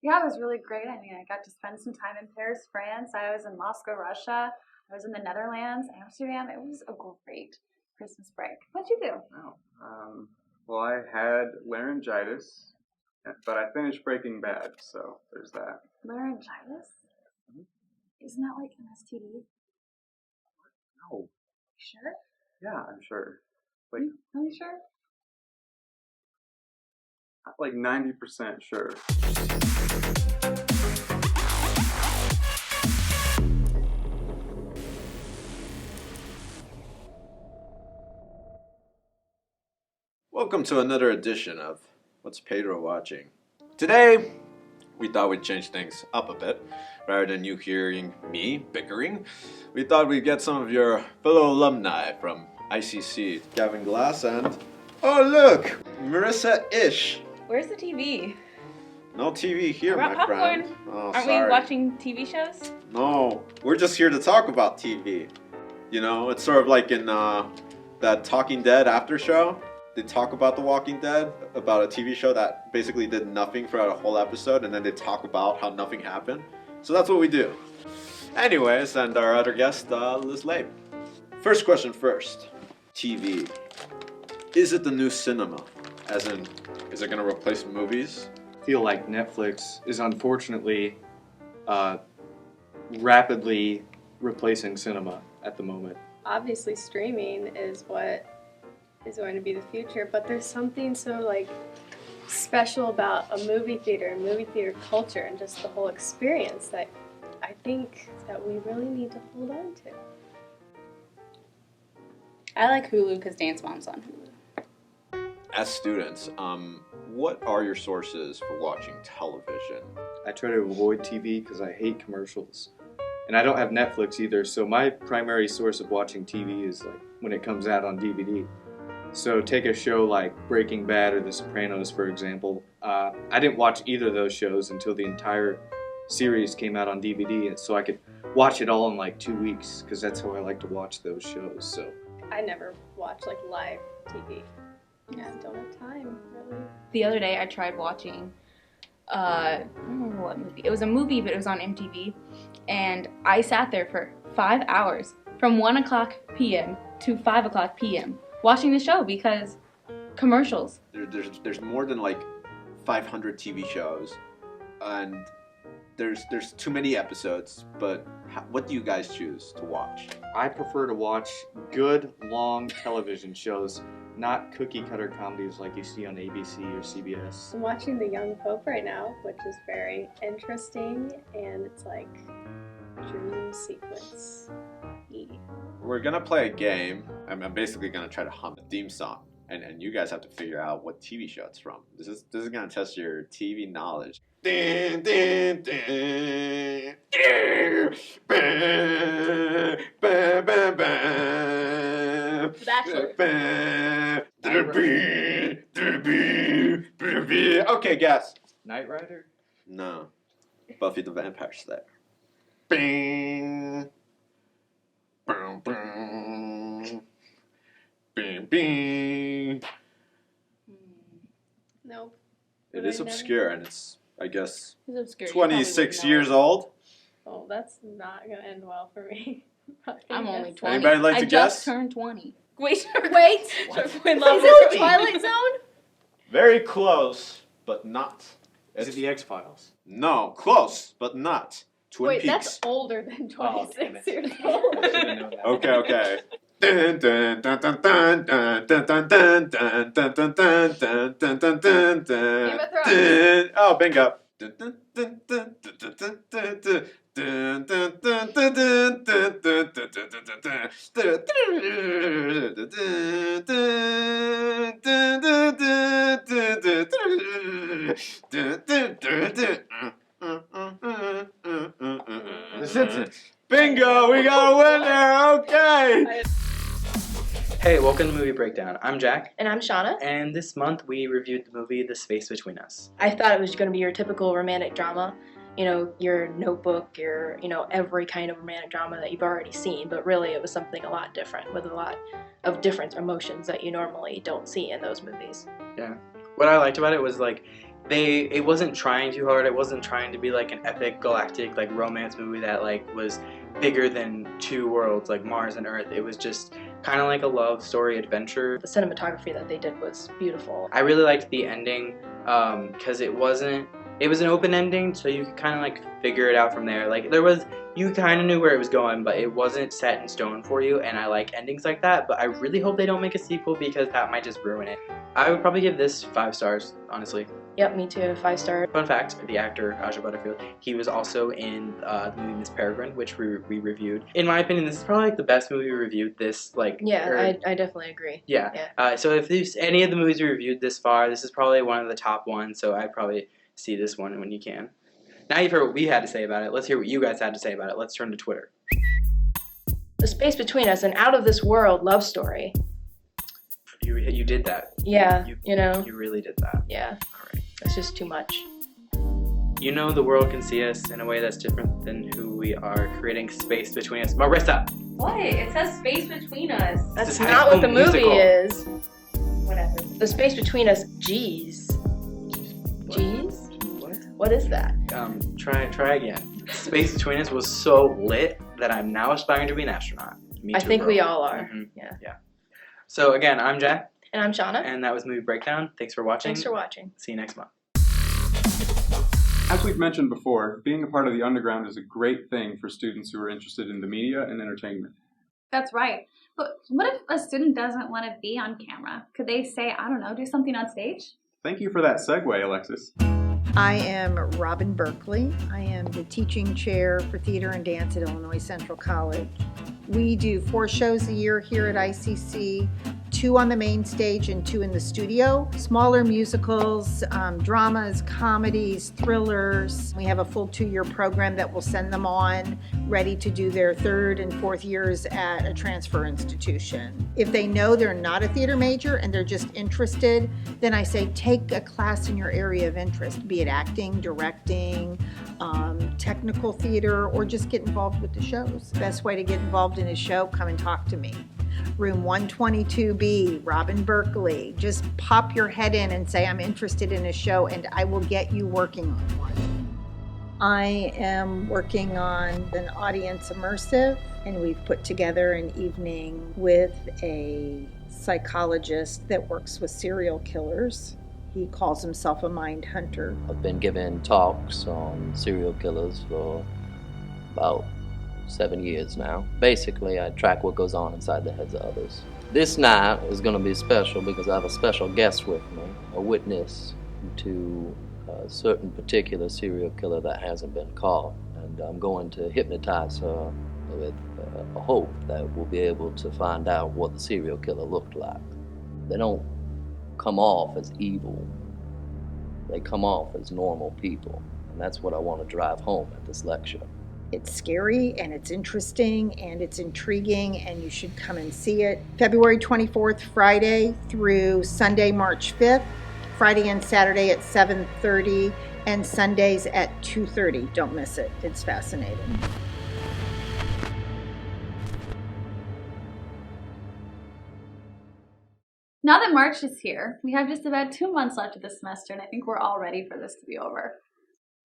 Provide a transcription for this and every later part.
Yeah, it was really great. I mean, I got to spend some time in Paris, France. I was in Moscow, Russia. I was in the Netherlands, Amsterdam. It was a great Christmas break. What'd you do? Oh, well, I had laryngitis, but I finished Breaking Bad, so there's that. Laryngitis? Mhm. Isn't that like an STD? No. Sure? Yeah, I'm sure. Like, Are you sure? like 90% sure. Welcome to another edition of What's Pedro Watching? Today, we thought we'd change things up a bit. Rather than you hearing me bickering, we thought we'd get some of your fellow alumni from ICC, Gavin Glass and, oh look, Marissa Ish. Where's the TV? No TV here, What about my popcorn? friend. Oh, Aren't sorry. we watching TV shows? No, we're just here to talk about TV. You know, it's sort of like in that Talking Dead after show. They talk about The Walking Dead, about a TV show that basically did nothing throughout a whole episode, and then they talk about how nothing happened. So that's what we do. Anyways, and our other guest, Liz Labe. First question first. TV. Is it the new cinema? As in, is it going to replace movies? Feel like Netflix is unfortunately rapidly replacing cinema at the moment. Obviously streaming is what is going to be the future, but there's something so like special about a movie theater culture, and just the whole experience that I think that we really need to hold on to. I like Hulu because Dance Mom's on Hulu. As students, what are your sources for watching television? I try to avoid TV because I hate commercials. And I don't have Netflix either, so my primary source of watching TV is like when it comes out on DVD. So take a show like Breaking Bad or The Sopranos, for example. I didn't watch either of those shows until the entire series came out on DVD, and so I could watch it all in like 2 weeks, because that's how I like to watch those shows. So I never watch like live TV. Yeah, don't have time really. The other day I tried watching, I don't remember what movie. It was a movie, but it was on MTV. And I sat there for 5 hours, from 1 o'clock p.m. to 5 o'clock p.m. watching the show because commercials. There's more than like 500 TV shows, and there's too many episodes. But what do you guys choose to watch? I prefer to watch good, long television shows, not cookie-cutter comedies like you see on ABC or CBS. I'm watching The Young Pope right now, which is very interesting, and it's like dream sequence. We're gonna play a game. I'm basically gonna try to hum a theme song, and you guys have to figure out what TV show it's from. This is gonna test your TV knowledge. Okay, guess. Knight Rider? No. Buffy the Vampire Slayer. Bing. Boom, boom. Bing, bing. Nope. It is obscure, and it's, I guess, It's obscure. 26 years old. Oh, that's not gonna end well for me. I'm only 20. Anybody like to I guess? just turned 20. Wait. Wait! Is it Twilight Zone? Very close, but not. Is it The X-Files? No, close, but not. Twin Wait, Peaks. that's older than Oh, damn 26 it. years old. I should've known that. Okay. Dun, dun, dun, dun, dun, dun, dun, dun, dun, dun, dun, dun, dun, dun, dun, dun, dun, Game of Thrones. dun. Oh, bingo. Dun, dun, dun, dun, dun, dun, dun, dun. Dun, dun, dun, dun, dun, dun, dun, dun, dun, dun, dun. Dun, dun, dun, dun, dun. The Simpsons. Bingo, we got a winner. Okay. Hey, welcome to Movie Breakdown. I'm Jack, And I'm Shauna. and this month we reviewed the movie The Space Between Us. I thought it was going to be your typical romantic drama. You know, your Notebook, your, every kind of romantic drama that you've already seen, but really it was something a lot different with a lot of different emotions that you normally don't see in those movies. Yeah. What I liked about it was, like, it wasn't trying too hard. It wasn't trying to be like an epic galactic like romance movie that like was bigger than two worlds like Mars and Earth. It was just kind of like a love story adventure. The cinematography that they did was beautiful. I really liked the ending because it was an open ending, so you could kind of like figure it out from there. Like you kind of knew where it was going, but it wasn't set in stone for you, and I like endings like that, but I really hope they don't make a sequel because that might just ruin it. I would probably give this 5 stars, honestly. Yep, me too, 5 star. Fun fact, the actor, Aja Butterfield, he was also in the movie Miss Peregrine, which we reviewed. In my opinion, this is probably like the best movie we reviewed this, like... Yeah, I definitely agree. Yeah. So if there's any of the movies we reviewed this far, this is probably one of the top ones, so I'd probably see this one when you can. Now you've heard what we had to say about it. Let's hear what you guys had to say about it. Let's turn to Twitter. The Space Between Us, an out-of-this-world love story. You did that. Yeah, You you really did that. Yeah, All right. it's just too much. You know the world can see us in a way that's different than who we are, creating space between us. Marissa! What? It says space between us. That's This is not what the High School movie is. Whatever. The Space Between Us, G's. G's? What? What is that? Try again. Space between us was so lit that I'm now aspiring to be an astronaut. Me I too, think bro. we all are. Mhm. Yeah. So again, I'm Jack, And I'm Shauna. and that was Movie Breakdown. Thanks for watching. Thanks for watching. See you next month. As we've mentioned before, being a part of the Underground is a great thing for students who are interested in the media and entertainment. That's right. But what if a student doesn't want to be on camera? Could they say, I don't know, do something on stage? Thank you for that segue, Alexis. I am Robin Berkeley. I am the teaching chair for theater and dance at Illinois Central College. We do 4 shows a year here at ICC, 2 on the main stage and 2 in the studio. Smaller musicals, dramas, comedies, thrillers. We have a full 2-year program that will send them on, ready to do their 3rd and 4th years at a transfer institution. If they know they're not a theater major and they're just interested, then I say take a class in your area of interest, be it acting, directing, technical theater, or just get involved with the shows. Best way to get involved in a show, come and talk to me. Room 122B, Robin Berkeley. Just pop your head in and say, I'm interested in a show, and I will get you working on one. I am working on an audience immersive, and we've put together an evening with a psychologist that works with serial killers. He calls himself a mind hunter. I've been giving talks on serial killers for about 7 years now. Basically, I track what goes on inside the heads of others. This night is going to be special because I have a special guest with me, a witness to a certain particular serial killer that hasn't been caught. And I'm going to hypnotize her with a hope that we'll be able to find out what the serial killer looked like. They don't come off as evil. They come off as normal people. And that's what I want to drive home at this lecture. It's scary and it's interesting and it's intriguing, and you should come and see it. February 24th, Friday through Sunday, March 5th. Friday and Saturday at 7:30 and Sundays at 2:30. Don't miss it. It's fascinating. Now that March is here, we have just about 2 months left of the semester, and I think we're all ready for this to be over.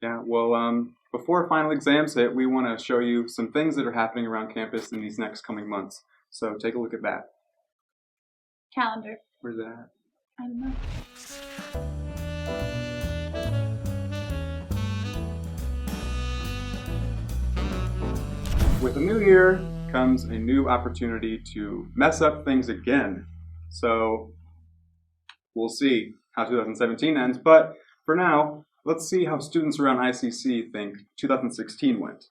Yeah, well, before final exams hit, we want to show you some things that are happening around campus in these next coming months. So take a look at that. Calendar. Where's it at? I don't know. With a new year comes a new opportunity to mess up things again. So we'll see how 2017 ends, but for now, let's see how students around ICC think 2016 went.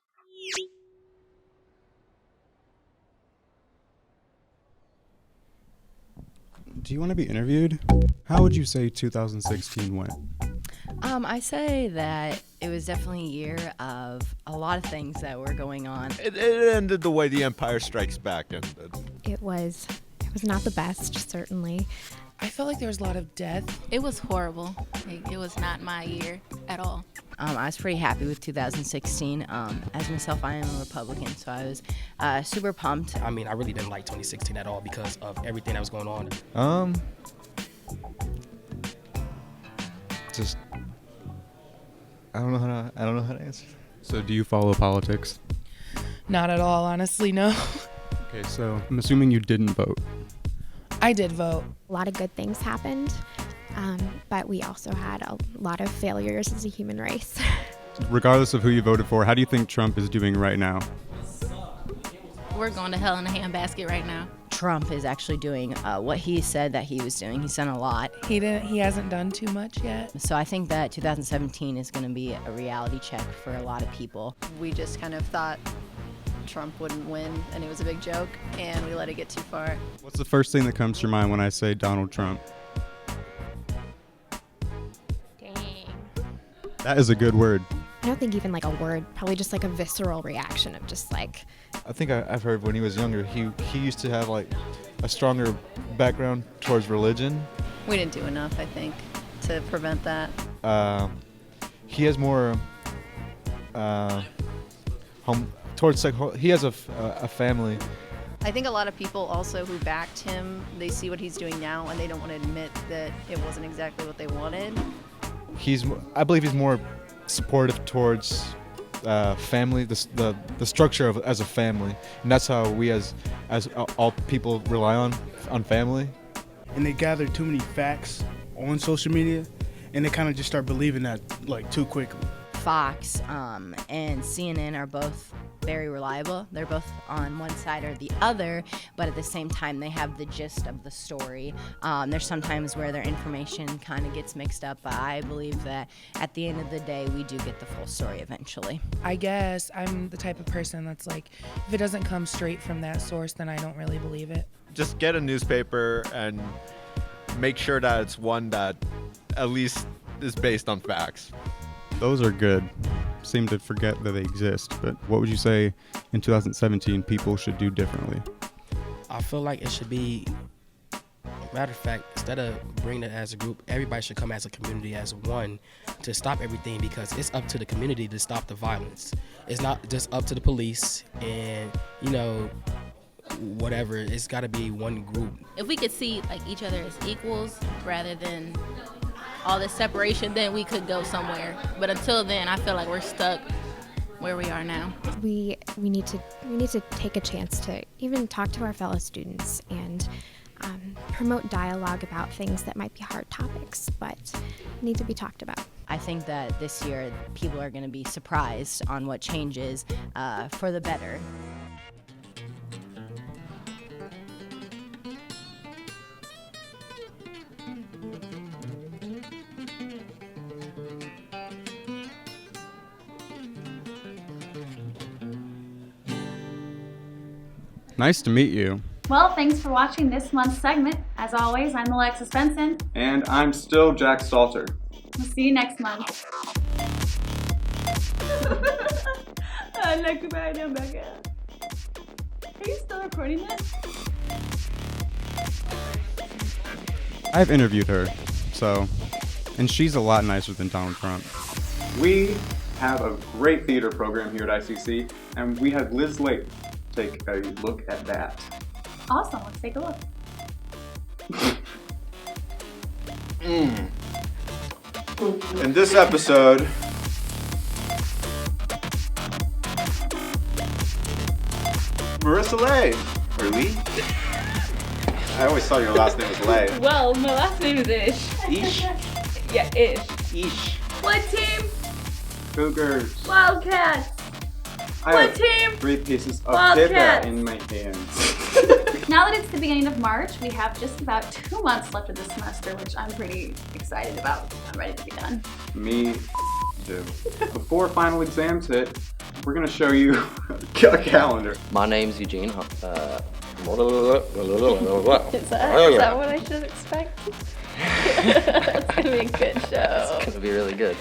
Do you want to be interviewed? How would you say 2016 went? I say that it was definitely a year of a lot of things that were going on. It ended the way The Empire Strikes Back ended. It was not the best, certainly. I felt like there was a lot of death. It was horrible. It was not my year at all. I was pretty happy with 2016. As myself, I am a Republican, so I was super pumped. I mean, I really didn't like 2016 at all because of everything that was going on. Just I don't know how to answer. So do you follow politics? Not at all, honestly, no. Okay, so I'm assuming you didn't vote. I did vote. A lot of good things happened, but we also had a lot of failures as a human race. Regardless of who you voted for, how do you think Trump is doing right now? We're going to hell in a handbasket right now. Trump is actually doing what he said that he was doing. He's done a lot. He hasn't done too much yet. So I think that 2017 is going to be a reality check for a lot of people. We just kind of thought Trump wouldn't win, and it was a big joke, and we let it get too far. What's the first thing that comes to your mind when I say Donald Trump? Dang. That is a good word. I don't think even like a word, probably just like a visceral reaction of just like. I think I've heard when he was younger, he used to have like a stronger background towards religion. We didn't do enough, I think, to prevent that. He has more he has a family. I think a lot of people also who backed him, they see what he's doing now and they don't want to admit that it wasn't exactly what they wanted. I believe he's more supportive towards family, the structure as a family, and that's how we as all people rely on family. And they gather too many facts on social media, and they kind of just start believing that like too quickly. Fox and CNN are both very reliable. They're both on one side or the other, but at the same time they have the gist of the story. There's sometimes where their information kind of gets mixed up, but I believe that at the end of the day we do get the full story eventually. I guess I'm the type of person that's like, if it doesn't come straight from that source, then I don't really believe it. Just get a newspaper and make sure that it's one that at least is based on facts. Those are good. Seem to forget that they exist, but what would you say in 2017 people should do differently? I feel like it should be, matter of fact, instead of bringing it as a group, everybody should come as a community as one to stop everything, because it's up to the community to stop the violence. It's not just up to the police and, whatever. It's got to be one group. If we could see like each other as equals rather than all this separation, then we could go somewhere. But until then, I feel like we're stuck where we are now. We need to take a chance to even talk to our fellow students and promote dialogue about things that might be hard topics, but need to be talked about. I think that this year people are going to be surprised on what changes for the better. Nice to meet you. Well, thanks for watching this month's segment. As always, I'm Alexis Benson. And I'm still Jack Stalter. We'll see you next month. Are you still recording this? I've interviewed her, and she's a lot nicer than Donald Trump. We have a great theater program here at ICC, and we had Liz Lake take a look at that. Awesome, let's take a look. In this episode, Marissa Lay, or Lee? I always thought your last name was Lay. Well, my last name is Ish. Ish? Yeah, Ish. Ish. What team? Cougars. Wildcats. I What have team? 3 pieces of Wildcats. paper in my hands. Now that it's the beginning of March, we have just about 2 months left of the semester, which I'm pretty excited about. I'm ready to be done. Me too. Before final exams hit, we're going to show you a calendar. My name's Eugene. Is that what I should expect? It's gonna be a good show. It's gonna be really good.